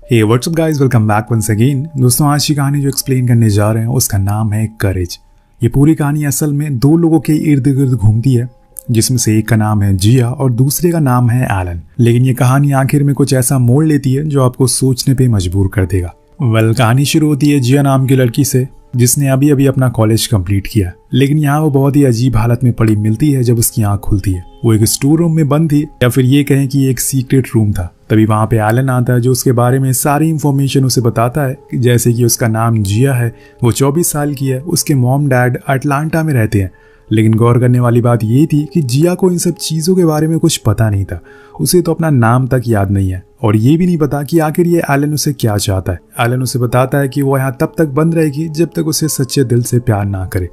हे WhatsApp guys, welcome back once again. दोस्तों, आज की कहानी जो एक्सप्लेन करने जा रहे हैं उसका नाम है करेज। ये पूरी कहानी असल में दो लोगों के इर्द गिर्द घूमती है, जिसमें से एक का नाम है जिया और दूसरे का नाम है एलन। लेकिन ये कहानी आखिर में कुछ ऐसा मोड़ लेती है जो आपको सोचने पे मजबूर कर देगा। कहानी शुरू होती है जिया नाम की लड़की से, जिसने अभी अभी अपना कॉलेज कंप्लीट किया। लेकिन यहाँ वो बहुत ही अजीब हालत में पड़ी मिलती है जब उसकी आंख खुलती है। वो एक स्टोर रूम में बंद थी, या फिर ये कहें कि एक सीक्रेट रूम था। तभी वहाँ पे एलन आता है, जो उसके बारे में सारी इंफॉर्मेशन उसे बताता है, जैसे कि उसका नाम जिया है, वो 24 साल की है, उसके मॉम डैड अटलांटा में रहते हैं। लेकिन गौर करने वाली बात ये थी कि जिया को इन सब चीज़ों के बारे में कुछ पता नहीं था। उसे तो अपना नाम तक याद नहीं है और ये भी नहीं पता कि आखिर ये एलन उसे क्या चाहता है। एलन उसे बताता है कि वो यहाँ तब तक बंद रहेगी जब तक उसे सच्चे दिल से प्यार ना करे।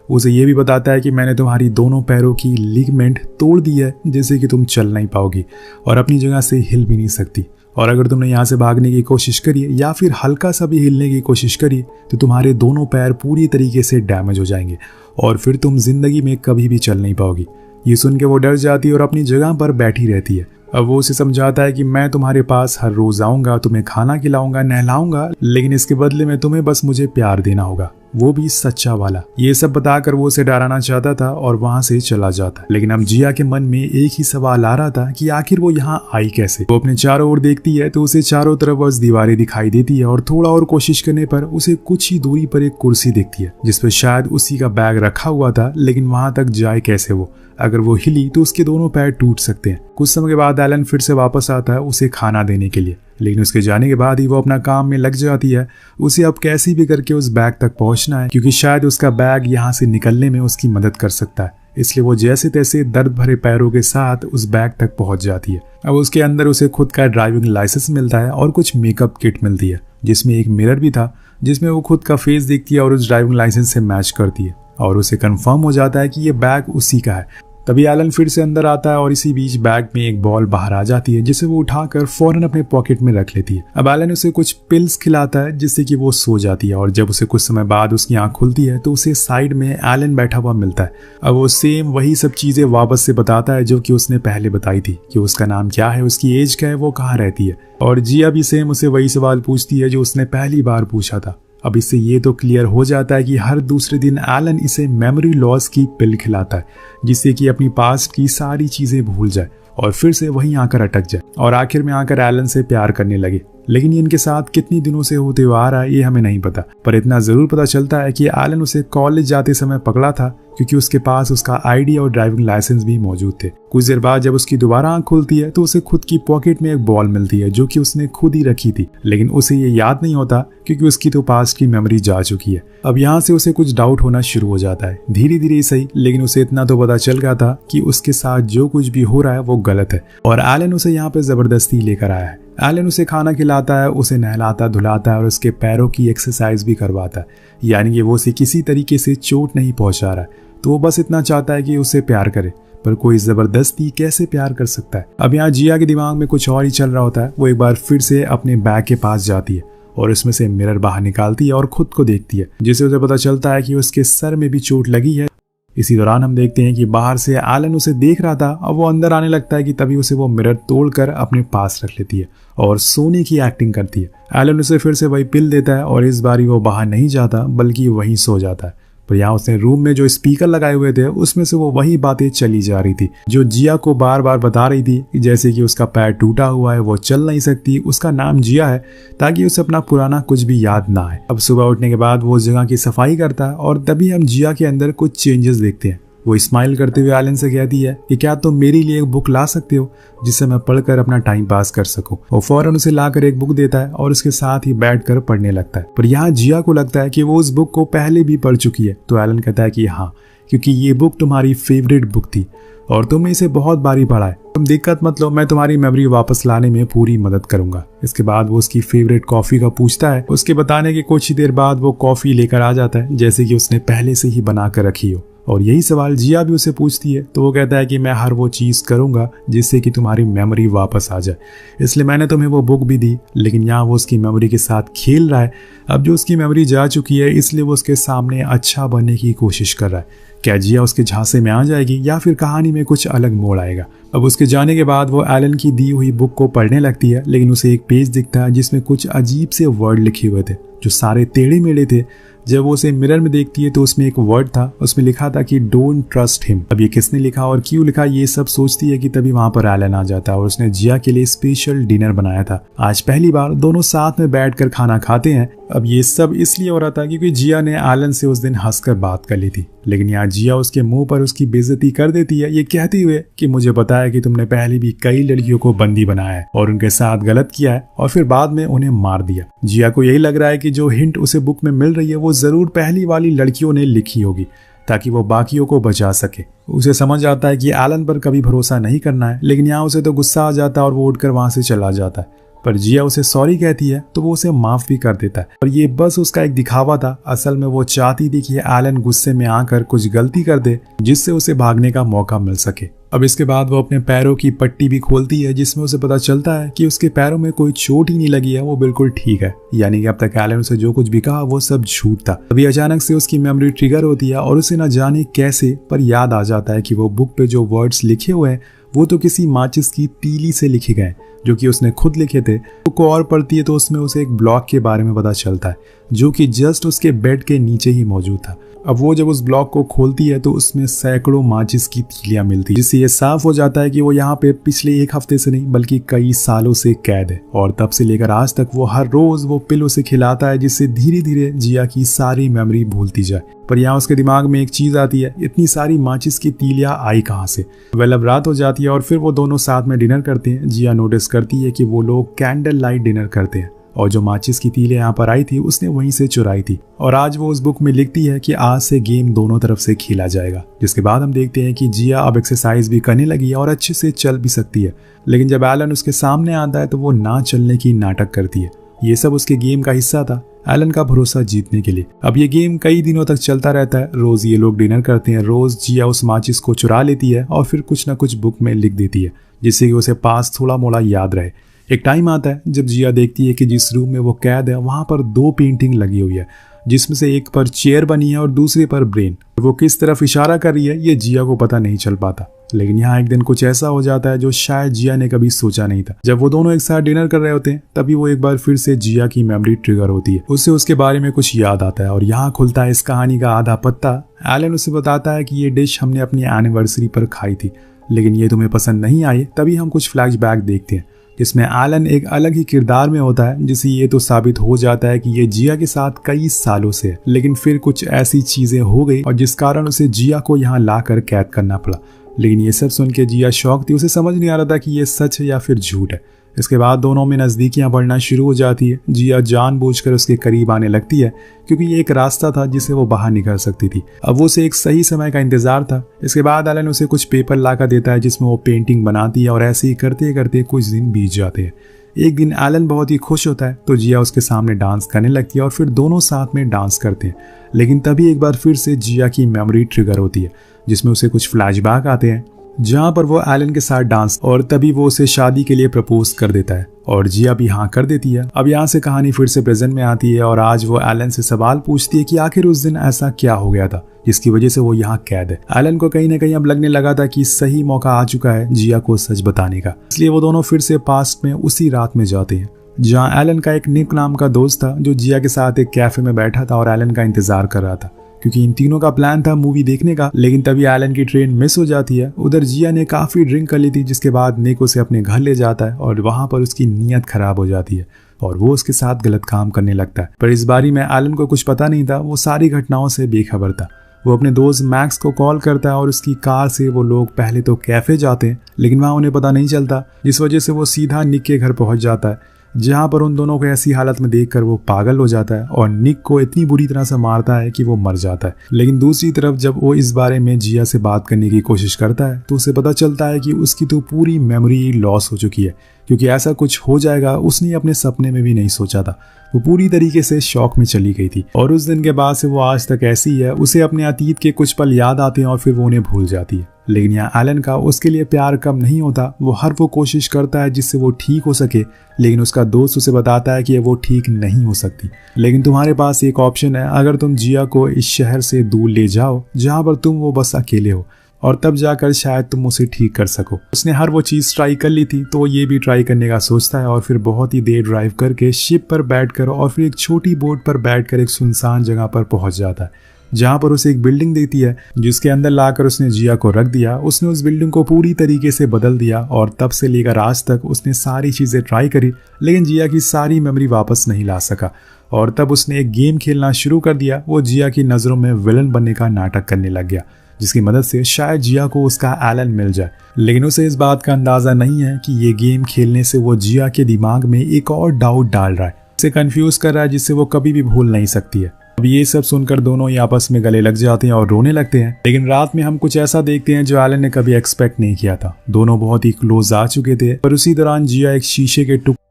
उसे ये भी बताता है कि मैंने तुम्हारी दोनों पैरों की लिगामेंट तोड़ दी है, जिससे कि तुम चल नहीं पाओगी और अपनी जगह से हिल भी नहीं सकती। और अगर तुमने यहाँ से भागने की कोशिश करी या फिर हल्का सा भी हिलने की कोशिश करी तो तुम्हारे दोनों पैर पूरी तरीके से डैमेज हो जाएंगे और फिर तुम जिंदगी में कभी भी चल नहीं पाओगी। ये सुन के वो डर जाती है और अपनी जगह पर बैठी रहती है। अब वो उसे समझाता है कि मैं तुम्हारे पास हर रोज आऊंगा, तुम्हें खाना खिलाऊंगा, नहलाऊंगा, लेकिन इसके बदले में तुम्हें बस मुझे प्यार देना होगा, वो भी सच्चा वाला। ये सब बताकर वो उसे डराना चाहता था और वहां से चला जाता। लेकिन अब जिया के मन में एक ही सवाल आ रहा था कि आखिर वो यहाँ आई कैसे। वो अपने चारों ओर देखती है तो उसे चारों तरफ बस दीवारें दिखाई देती है और थोड़ा और कोशिश करने पर उसे कुछ ही दूरी पर एक कुर्सी दिखती है, जिसपे शायद उसी का बैग रखा हुआ था। लेकिन वहां तक जाए कैसे वो? अगर वो हिली तो उसके दोनों पैर टूट सकते हैं। कुछ समय के बाद एलन फिर से वापस आता है उसे खाना देने के लिए, लेकिन उसके जाने के बाद ही वो अपना काम में लग जाती है। उसे अब कैसे भी करके उस बैग तक पहुंचना है, क्योंकि शायद उसका बैग यहाँ से निकलने में उसकी मदद कर सकता है। इसलिए वो जैसे तैसे दर्द भरे पैरों के साथ उस बैग तक पहुंच जाती है। अब उसके अंदर उसे खुद का ड्राइविंग लाइसेंस मिलता है और कुछ मेकअप किट मिलती है, जिसमें एक मिरर भी था, जिसमें वो खुद का फेस देखती है और उस ड्राइविंग लाइसेंस से मैच करती है और उसे कंफर्म हो जाता है कि ये बैग उसी का है। तभी एलन फिर से अंदर आता है और इसी बीच बैग में एक बॉल बाहर आ जाती है, जिसे वो उठाकर फौरन अपने पॉकेट में रख लेती है। अब एलन उसे कुछ पिल्स खिलाता है जिससे कि वो सो जाती है और जब उसे कुछ समय बाद उसकी आंख खुलती है तो उसे साइड में एलन बैठा हुआ मिलता है। अब वो सेम वही सब चीजें वापस से बताता है जो कि उसने पहले बताई थी, कि उसका नाम क्या है, उसकी एज क्या है, वो कहाँ रहती है। और जिया भी सेम उसे वही सवाल पूछती है जो उसने पहली बार पूछा था। अब इससे ये तो क्लियर हो जाता है कि हर दूसरे दिन एलन इसे मेमोरी लॉस की पिल खिलाता है, जिससे कि अपनी पास्ट की सारी चीजें भूल जाए और फिर से वहीं आकर अटक जाए और आखिर में आकर एलन से प्यार करने लगे। लेकिन ये इनके साथ कितनी दिनों से होते हुए आ रहा है ये हमें नहीं पता, पर इतना जरूर पता चलता है कि एलन उसे कॉलेज जाते समय पकड़ा था, क्योंकि उसके पास उसका आईडी और ड्राइविंग लाइसेंस भी मौजूद थे। कुछ देर बाद जब उसकी दोबारा आंख खुलती है तो उसे खुद की पॉकेट में एक बॉल मिलती है, जो कि उसने खुद ही रखी थी। लेकिन उसे ये याद नहीं होता, क्योंकि उसकी तो पास्ट की मेमोरी जा चुकी है। अब यहाँ से उसे कुछ डाउट होना शुरू हो जाता है, धीरे धीरे सही, लेकिन उसे इतना तो पता चल गया था कि उसके साथ जो कुछ भी हो रहा है वो गलत है और एलन उसे यहाँ पे जबरदस्ती लेकर आया है। एलन उसे खाना खिलाता है, उसे नहलाता धुलाता है और उसके पैरों की एक्सरसाइज भी करवाता है, यानी कि वो उसे किसी तरीके से चोट नहीं पहुंचा रहा है। तो वो बस इतना चाहता है कि उसे प्यार करे, पर कोई जबरदस्ती कैसे प्यार कर सकता है। अब यहाँ जिया के दिमाग में कुछ और ही चल रहा होता है। वो एक बार फिर से अपने बैग के पास जाती है और उसमें से मिरर बाहर निकालती है और खुद को देखती है, जिससे उसे पता चलता है कि उसके सर में भी चोट लगी है। इसी दौरान हम देखते हैं कि बाहर से एलन उसे देख रहा था। अब वो अंदर आने लगता है कि तभी उसे वो मिरर तोड़कर अपने पास रख लेती है और सोने की एक्टिंग करती है। एलन उसे फिर से वही पिल देता है और इस बार वो बाहर नहीं जाता बल्कि वहीं सो जाता है। पर यहाँ उसने रूम में जो स्पीकर लगाए हुए थे उसमें से वो वही बातें चली जा रही थी जो जिया को बार बार बता रही थी, जैसे कि उसका पैर टूटा हुआ है, वो चल नहीं सकती, उसका नाम जिया है, ताकि उसे अपना पुराना कुछ भी याद ना आए। अब सुबह उठने के बाद वो उस जगह की सफाई करता है और तभी हम जिया के अंदर कुछ चेंजेस देखते हैं। वो स्माइल करते हुए एलन से कहती है कि क्या तुम मेरे लिए एक बुक ला सकते हो जिससे मैं पढ़कर अपना टाइम पास कर सकूं। वो फौरन उसे लाकर एक बुक देता है और उसके साथ ही बैठकर पढ़ने लगता है। पर यहाँ जिया को लगता है कि वो उस बुक को पहले भी पढ़ चुकी है। तो एलन कहता है कि हाँ, क्योंकि ये बुक तुम्हारी फेवरेट बुक थी और तुमने इसे बहुत बारी पढ़ा है। तुम दिक्कत मत लो, मैं तुम्हारी मेमोरी वापस लाने में पूरी मदद करूंगा। इसके बाद वो उसकी फेवरेट कॉफी का पूछता है। उसके बताने के कुछ ही देर बाद वो कॉफी लेकर आ जाता है, जैसे कि उसने पहले से ही बना कर रखी हो, और यही सवाल जिया भी उसे पूछती है, तो वो कहता है कि मैं हर वो चीज़ करूंगा जिससे कि तुम्हारी मेमोरी वापस आ जाए, इसलिए मैंने तुम्हें वो बुक भी दी। लेकिन यहाँ वो उसकी मेमोरी के साथ खेल रहा है। अब जो उसकी मेमोरी जा चुकी है, इसलिए वो उसके सामने अच्छा बनने की कोशिश कर रहा है। क्या जिया उसके झांसे में आ जाएगी या फिर कहानी में कुछ अलग मोड़ आएगा? अब उसके जाने के बाद वो एलन की दी हुई बुक को पढ़ने लगती है, लेकिन उसे एक पेज दिखता है जिसमें कुछ अजीब से वर्ड लिखे हुए थे जो सारे टेढ़े मेढ़े थे। जब वो उसे मिरर में देखती है तो उसमें एक वर्ड था, उसमें लिखा था कि डोंट ट्रस्ट हिम। अब ये किसने लिखा और क्यों लिखा ये सब सोचती है कि तभी वहां पर एलन आ जाता है और उसने जिया के लिए स्पेशल डिनर बनाया था। आज पहली बार दोनों साथ में बैठकर खाना खाते हैं। अब ये सब इसलिए हो रहा था क्योंकि जिया ने एलन से उस दिन हंसकर बात कर ली थी, लेकिन यहाँ जिया उसके मुंह पर उसकी बेइज्जती कर देती है, ये कहते हुए कि मुझे पता है कि तुमने पहले भी कई लड़कियों को बंदी बनाया है और उनके साथ गलत किया है और फिर बाद में उन्हें मार दिया। जिया को यही लग रहा है कि जो हिंट उसे बुक में मिल रही है वो जरूर पहली वाली लड़कियों ने लिखी होगी ताकि वो बाकियों को बचा सके। उसे समझ आता है कि एलन पर कभी भरोसा नहीं करना है, लेकिन यहाँ उसे तो गुस्सा आ जाता है और वो उठकर वहां से चला जाता है। पर जिया उसे सॉरी कहती है तो वो उसे माफ भी कर देता है और ये बस उसका एक दिखावा था। असल में वो चाहती थी कि एलन गुस्से में आकर कुछ गलती कर दे जिससे उसे भागने का मौका मिल सके। अब इसके बाद वो अपने पैरों की पट्टी भी खोलती है जिसमें उसे पता चलता है कि उसके पैरों में कोई चोट ही नहीं लगी है, वो बिल्कुल ठीक है। यानी कि अब तक एलन उसे जो कुछ भी कहा वो सब झूठ था। अभी अचानक से उसकी मेमोरी ट्रिगर होती है और उसे न जाने कैसे पर याद आ जाता है कि वो बुक पे जो वर्ड्स लिखे हुए हैं वो तो किसी माचिस की तीली से लिखे गए जो कि उसने खुद लिखे थे। बुक को और पढ़ती है तो उसमें उसे एक ब्लॉक के बारे में पता चलता है जो कि जस्ट उसके बेड के नीचे ही मौजूद था। अब वो जब उस ब्लॉक को खोलती है तो उसमें सैकड़ों माचिस की तीलियां मिलती, जिससे ये साफ हो जाता है कि वो यहाँ पे पिछले एक हफ्ते से नहीं बल्कि कई सालों से कैद है और तब से लेकर आज तक वो हर रोज वो पिल उसे खिलाता है जिससे धीरे धीरे जिया की सारी मेमोरी भूलती जाए। पर यहाँ उसके दिमाग में एक चीज आती है, इतनी सारी माचिस की तीलियां आई कहाँ से? वेल अब रात हो जाती है और फिर वो दोनों साथ में डिनर करते हैं। जिया नोटिस करती है कि वो लोग कैंडल लाइट डिनर करते हैं और जो माचिस की तीलियां यहाँ पर आई थी उसने वहीं से चुराई थी। और आज वो उस बुक में लिखती है कि आज से गेम दोनों तरफ से खेला जाएगा। जिसके बाद हम देखते हैं कि जिया अब एक्सरसाइज भी करने लगी है और अच्छे से चल भी सकती है, लेकिन जब एलन उसके सामने आता है तो वो ना चलने की नाटक करती है। ये सब उसके गेम का हिस्सा था, एलन का भरोसा जीतने के लिए। अब ये गेम कई दिनों तक चलता रहता है। रोज ये लोग डिनर करते हैं, रोज जिया उस माचिस को चुरा लेती है और फिर कुछ ना कुछ बुक में लिख देती है जिससे कि उसे पास थोड़ा मोड़ा याद रहे। एक टाइम आता है जब जिया देखती है कि जिस रूम में वो कैद है वहां पर दो पेंटिंग लगी हुई है, जिसमें से एक पर चेयर बनी है और दूसरे पर ब्रेन। वो किस तरफ इशारा कर रही है ये जिया को पता नहीं चल पाता, लेकिन यहाँ एक दिन कुछ ऐसा हो जाता है जो शायद जिया ने कभी सोचा नहीं था। जब वो दोनों एक साथ डिनर कर रहे होते हैं तभी वो एक बार फिर से जिया की मेमोरी ट्रिगर होती है। उससे उसके बारे में कुछ याद आता है और यहाँ खुलता है इस कहानी का आधा पत्ता। एलन उसे बताता है कि ये डिश हमने अपनी एनिवर्सरी पर खाई थी, लेकिन ये तुम्हें पसंद नहीं आई। तभी हम कुछ फ्लैशबैक देखते हैं जिसमें एलन एक अलग ही किरदार में होता है, जिससे ये तो साबित हो जाता है कि ये जिया के साथ कई सालों से है। लेकिन फिर कुछ ऐसी चीजें हो गई और जिस कारण उसे जिया को यहाँ लाकर कैद करना पड़ा। लेकिन ये सब सुन के जिया शॉक थी, उसे समझ नहीं आ रहा था कि ये सच है या फिर झूठ है। इसके बाद दोनों में नज़दीकियां बढ़ना शुरू हो जाती है। जिया जानबूझकर उसके करीब आने लगती है क्योंकि ये एक रास्ता था जिसे वो बाहर निकल सकती थी। अब वो उसे एक सही समय का इंतजार था। इसके बाद एलन उसे कुछ पेपर लाकर देता है जिसमें वो पेंटिंग बनाती है और ऐसे ही करते करते कुछ दिन बीत जाते हैं। एक दिन एलन बहुत ही खुश होता है तो जिया उसके सामने डांस करने लगती है और फिर दोनों साथ में डांस करते हैं। लेकिन तभी एक बार फिर से जिया की मेमोरी ट्रिगर होती है जिसमें उसे कुछ फ्लैशबैक आते हैं जहां पर वो एलन के साथ डांस, और तभी वो उसे शादी के लिए प्रपोज कर देता है और जिया भी हाँ कर देती है। अब यहाँ से कहानी फिर से प्रेजेंट में आती है और आज वो एलन से सवाल पूछती है कि आखिर उस दिन ऐसा क्या हो गया था जिसकी वजह से वो यहाँ कैद है। एलन को कहीं ना कहीं अब लगने लगा था कि सही मौका आ चुका है जिया को सच बताने का, इसलिए वो दोनों फिर से पास्ट में उसी रात में जाते हैं जहाँ एलन का एक निक नाम का दोस्त था जो जिया के साथ एक कैफे में बैठा था और एलन का इंतजार कर रहा था क्योंकि इन तीनों का प्लान था मूवी देखने का। लेकिन तभी एलन की ट्रेन मिस हो जाती है। उधर जिया ने काफी ड्रिंक कर ली थी जिसके बाद निक उसे अपने घर ले जाता है और वहां पर उसकी नीयत खराब हो जाती है और वो उसके साथ गलत काम करने लगता है। पर इस बारी में एलन को कुछ पता नहीं था, वो सारी घटनाओं से बेखबर था। वो अपने दोस्त मैक्स को कॉल करता है और उसकी कार से वो लोग पहले तो कैफे जाते हैं लेकिन वहां उन्हें पता नहीं चलता, जिस वजह से वो सीधा निक के घर पहुंच जाता है जहां पर उन दोनों को ऐसी हालत में देखकर वो पागल हो जाता है और निक को इतनी बुरी तरह से मारता है कि वो मर जाता है। लेकिन दूसरी तरफ जब वो इस बारे में जिया से बात करने की कोशिश करता है तो उसे पता चलता है कि उसकी तो पूरी मेमोरी लॉस हो चुकी है क्योंकि ऐसा कुछ हो जाएगा उसने अपने सपने में भी नहीं सोचा था। वो पूरी तरीके से शॉक में चली गई थी और उस दिन के बाद से वो आज तक ऐसी ही है। उसे अपने अतीत के कुछ पल याद आते हैं और फिर वो उन्हें भूल जाती है। लेकिन यहाँ एलन का उसके लिए प्यार कम नहीं होता। वो हर वो कोशिश करता है जिससे वो ठीक हो सके, लेकिन उसका दोस्त उसे बताता है कि वो ठीक नहीं हो सकती। लेकिन तुम्हारे पास एक ऑप्शन है, अगर तुम जिया को इस शहर से दूर ले जाओ जहाँ पर तुम वो बस अकेले हो, और तब जाकर शायद तुम उसे ठीक कर सको। उसने हर वो चीज़ ट्राई कर ली थी तो ये भी ट्राई करने का सोचता है और फिर बहुत ही देर ड्राइव करके शिप पर बैठकर और फिर एक छोटी बोट पर बैठकर एक सुनसान जगह पर पहुंच जाता है जहाँ पर उसे एक बिल्डिंग देती है जिसके अंदर लाकर उसने जिया को रख दिया। उसने उस बिल्डिंग को पूरी तरीके से बदल दिया और तब से लेकर आज तक उसने सारी चीज़ें ट्राई करी, लेकिन जिया की सारी मेमोरी वापस नहीं ला सका। और तब उसने एक गेम खेलना शुरू कर दिया। वो जिया की नज़रों में विलन बनने का नाटक करने लग गया, जिसकी मदद से शायद जिया को उसका एलन मिल जाए। लेकिन उसे इस बात का अंदाज़ा नहीं है कि ये गेम खेलने से वो जिया के दिमाग में एक और डाउट डाल रहा है, उसे कंफ्यूज कर रहा है जिससे वो कभी भी भूल नहीं सकती है। अब ये सब सुनकर दोनों ही आपस में गले लग जाते हैं और रोने लगते हैं। लेकिन रात में हम कुछ ऐसा देखते हैं जो एलन ने कभी एक्सपेक्ट नहीं किया था। दोनों बहुत ही क्लोज आ चुके थे, पर उसी दौरान जिया एक शीशे के टुकड़े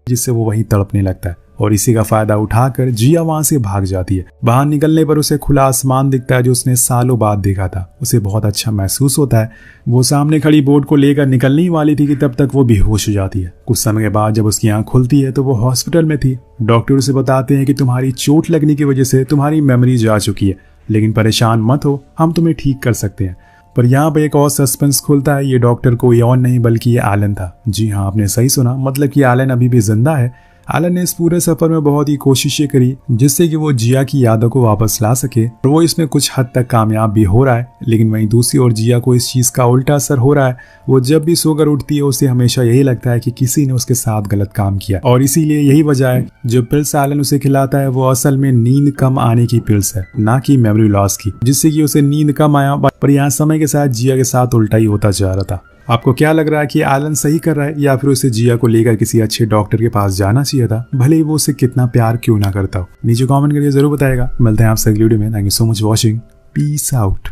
जिससे वो वहीं तड़पने लगता है और इसी का फायदा उठाकर जिया वहां से भाग जाती है। बाहर निकलने पर उसे खुला आसमान दिखता है जो उसने सालों बाद देखा था। उसे बहुत अच्छा महसूस होता है। वो सामने खड़ी बोट को लेकर निकलने ही वाली थी कि तब तक वो बेहोश हो जाती है। कुछ समय के बाद जब उसकी आंख खुलती है तो वो हॉस्पिटल में थी। डॉक्टर उसे बताते हैं कि तुम्हारी चोट लगने की वजह से तुम्हारी मेमोरी जा चुकी है, लेकिन परेशान मत हो, हम तुम्हें ठीक कर सकते हैं। पर यहाँ पर एक और सस्पेंस खुलता है। ये डॉक्टर कोई और नहीं बल्कि ये एलन था। जी हाँ, आपने सही सुना, मतलब कि एलन अभी भी जिंदा है। एलन ने इस पूरे सफर में बहुत ही कोशिशें करी जिससे कि वो जिया की यादों को वापस ला सके, और वो इसमें कुछ हद तक कामयाब भी हो रहा है। लेकिन वहीं दूसरी ओर जिया को इस चीज का उल्टा असर हो रहा है। वो जब भी सोकर उठती है उसे हमेशा यही लगता है कि किसी ने उसके साथ गलत काम किया, और इसीलिए यही वजह है जो पिल्स एलन उसे खिलाता है वो असल में नींद कम आने की पिल्स है, ना कि मेमोरी लॉस की, जिससे कि उसे नींद कम आया। पर यहाँ समय के साथ जिया के साथ उल्टा ही होता जा रहा था। आपको क्या लग रहा है कि एलन सही कर रहा है या फिर उसे जिया को लेकर किसी अच्छे डॉक्टर के पास जाना चाहिए था, भले ही वो उसे कितना प्यार क्यों ना करता हो? नीचे कमेंट करके जरूर बताएगा। मिलते हैं आपसे अगली वीडियो में। Thank you so much watching. Peace out.